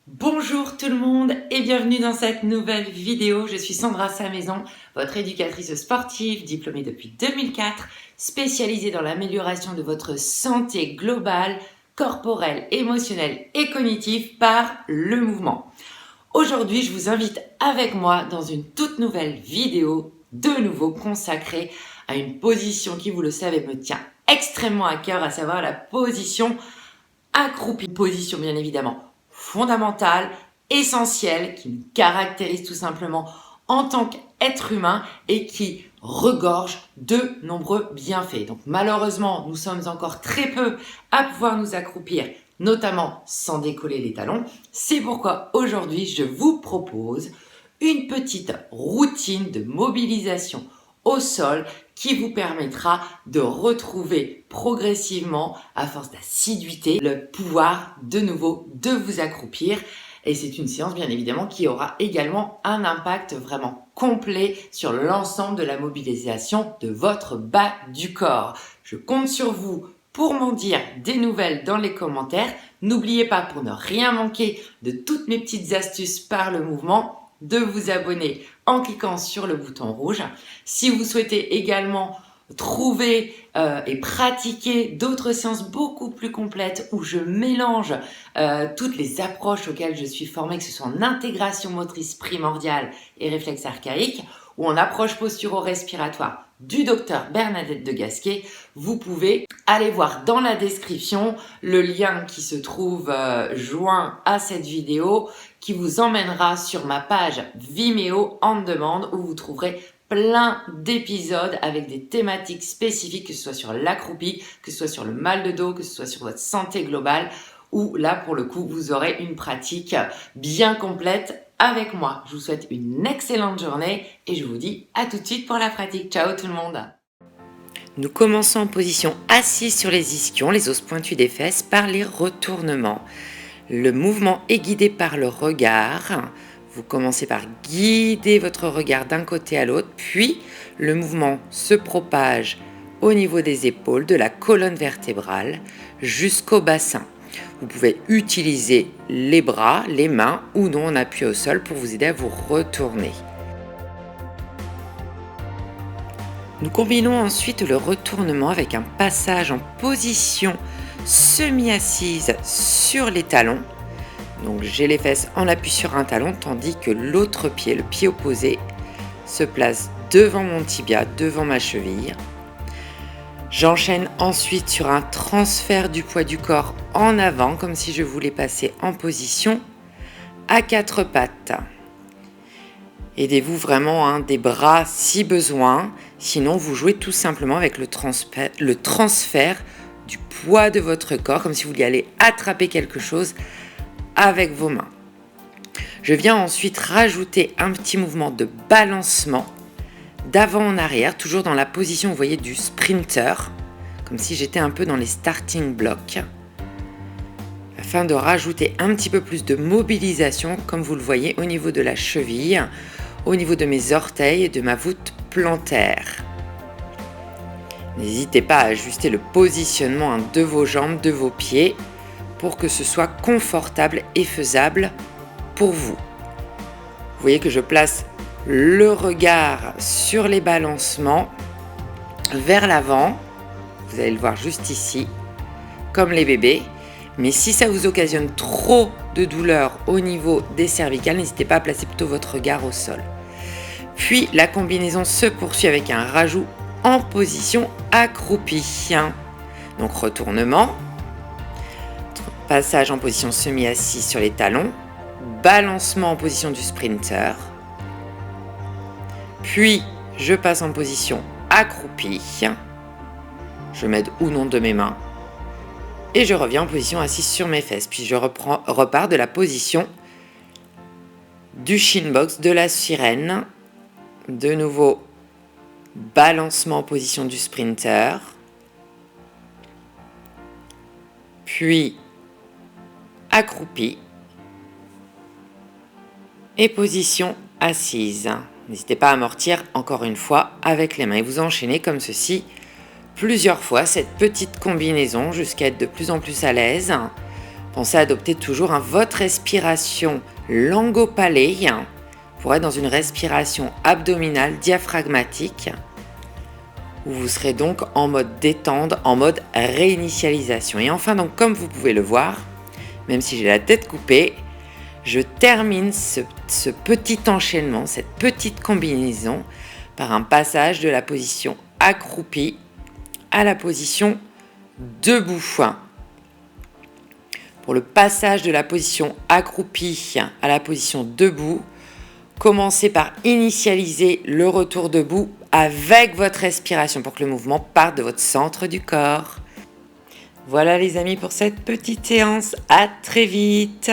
Bonjour tout le monde et bienvenue dans cette nouvelle vidéo. Je suis Sandra Samaison, votre éducatrice sportive diplômée depuis 2004, spécialisée dans l'amélioration de votre santé globale, corporelle, émotionnelle et cognitive par le mouvement. Aujourd'hui, je vous invite avec moi dans une toute nouvelle vidéo, de nouveau consacrée à une position qui, vous le savez, me tient extrêmement à cœur, à savoir la position accroupie. Position bien évidemment fondamentale, essentielle, qui nous caractérise tout simplement en tant qu'être humain et qui regorge de nombreux bienfaits. Donc malheureusement, nous sommes encore très peu à pouvoir nous accroupir, notamment sans décoller les talons. C'est pourquoi aujourd'hui, je vous propose une petite routine de mobilisation au sol qui vous permettra de retrouver progressivement, à force d'assiduité, le pouvoir de nouveau de vous accroupir. Et c'est une séance bien évidemment qui aura également un impact vraiment complet sur l'ensemble de la mobilisation de votre bas du corps. Je compte sur vous pour m'en dire des nouvelles dans les commentaires. N'oubliez pas, pour ne rien manquer de toutes mes petites astuces par le mouvement, de vous abonner en cliquant sur le bouton rouge. Si vous souhaitez également trouver et pratiquer d'autres séances beaucoup plus complètes où je mélange toutes les approches auxquelles je suis formée, que ce soit en intégration motrice primordiale et réflexe archaïque ou en approche posturo-respiratoire du docteur Bernadette de Gasquet, vous pouvez aller voir dans la description le lien qui se trouve joint à cette vidéo qui vous emmènera sur ma page Vimeo en demande où vous trouverez plein d'épisodes avec des thématiques spécifiques, que ce soit sur l'accroupi, que ce soit sur le mal de dos, que ce soit sur votre santé globale, où là pour le coup vous aurez une pratique bien complète avec moi. Je vous souhaite une excellente journée et je vous dis à tout de suite pour la pratique. Ciao tout le monde. Nous commençons en position assise sur les ischions, les os pointus des fesses, par les retournements. Le mouvement est guidé par le regard. Vous commencez par guider votre regard d'un côté à l'autre, puis le mouvement se propage au niveau des épaules, de la colonne vertébrale jusqu'au bassin. Vous pouvez utiliser les bras, les mains ou non en appui au sol pour vous aider à vous retourner. Nous combinons ensuite le retournement avec un passage en position semi-assise sur les talons. Donc j'ai les fesses en appui sur un talon tandis que l'autre pied, le pied opposé, se place devant mon tibia, devant ma cheville. J'enchaîne ensuite sur un transfert du poids du corps en avant, comme si je voulais passer en position à quatre pattes. Aidez-vous vraiment des bras si besoin, sinon vous jouez tout simplement avec le transfert du poids de votre corps, comme si vous vouliez aller attraper quelque chose avec vos mains. Je viens ensuite rajouter un petit mouvement de balancement d'avant en arrière, toujours dans la position, vous voyez, du sprinter, comme si j'étais un peu dans les starting blocks, afin de rajouter un petit peu plus de mobilisation, comme vous le voyez, au niveau de la cheville, au niveau de mes orteils et de ma voûte plantaire. N'hésitez pas à ajuster le positionnement de vos jambes, de vos pieds, pour que ce soit confortable et faisable pour vous. Vous voyez que je place le regard sur les balancements vers l'avant, vous allez le voir juste ici, comme les bébés. Mais si ça vous occasionne trop de douleur au niveau des cervicales, n'hésitez pas à placer plutôt votre regard au sol. Puis la combinaison se poursuit avec un rajout en position accroupie. Donc retournement, passage en position semi-assise sur les talons, balancement en position du sprinter, puis je passe en position accroupie, je m'aide ou non de mes mains, et je reviens en position assise sur mes fesses, puis je repars de la position du shin box, de la sirène, de nouveau balancement en position du sprinter, puis accroupi et position assise. N'hésitez pas à amortir encore une fois avec les mains et vous enchaînez comme ceci plusieurs fois cette petite combinaison jusqu'à être de plus en plus à l'aise Pensez à adopter toujours votre respiration langue au palais pour être dans une respiration abdominale diaphragmatique où vous serez donc en mode détente, en mode réinitialisation. Et enfin, donc, comme vous pouvez le voir, même si j'ai la tête coupée, je termine ce petit enchaînement, cette petite combinaison par un passage de la position accroupie à la position debout. Pour le passage de la position accroupie à la position debout, commencez par initialiser le retour debout avec votre respiration pour que le mouvement parte de votre centre du corps. Voilà les amis pour cette petite séance. À très vite.